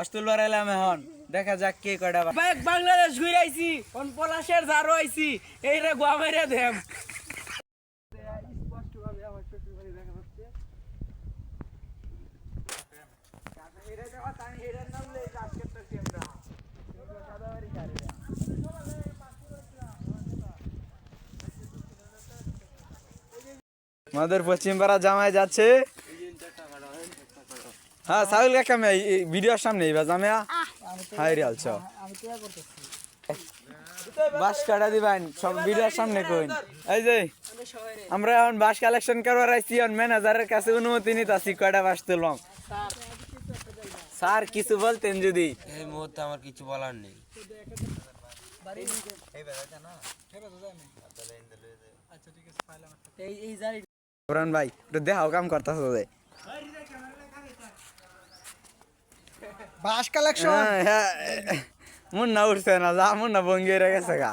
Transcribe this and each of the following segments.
আসতুল বাড়াইলাম এখন দেখা যাক কে কয়টা বাংলাদেশ ঘুরে আইছি পলাশের ঝাড়ু আইছি এইটা গোয়া মেরে দেম আমাদের পশ্চিম পাড়া জামাই যাচ্ছে। হ্যাঁ সাহুল কাকা ভিডিওর সামনে জামাইয়া হাই রে আলছ বাস কাটা দিবেন সব ভিডিওর সামনে কইন। এই যে আমরা এখন বাস কালেকশন করবার আইছি, ম্যানেজারের কাছে অনুমতি নিতেছি কয়টা বাস তুলবাম। স্যার কিছু বলতেন যদি? এই মুহূর্তে আমার কিছু বলার নেই। কোরআন ভাই একটু দেখাও কাম করতেছ যে বাস কালেকশন মন না উঠছে না, যা মন না ভঙ্গি হয়ে গেছে গা।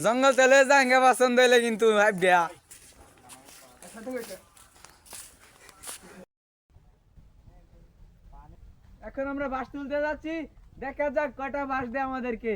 জঙ্গল চলে যাঙ্গে পছন্দ হইলে কিন্তু ভাববিয়া। এখন আমরা বাস তুলতে যাচ্ছি, দেখা যাক কয়টা বাস দেয় আমাদেরকে।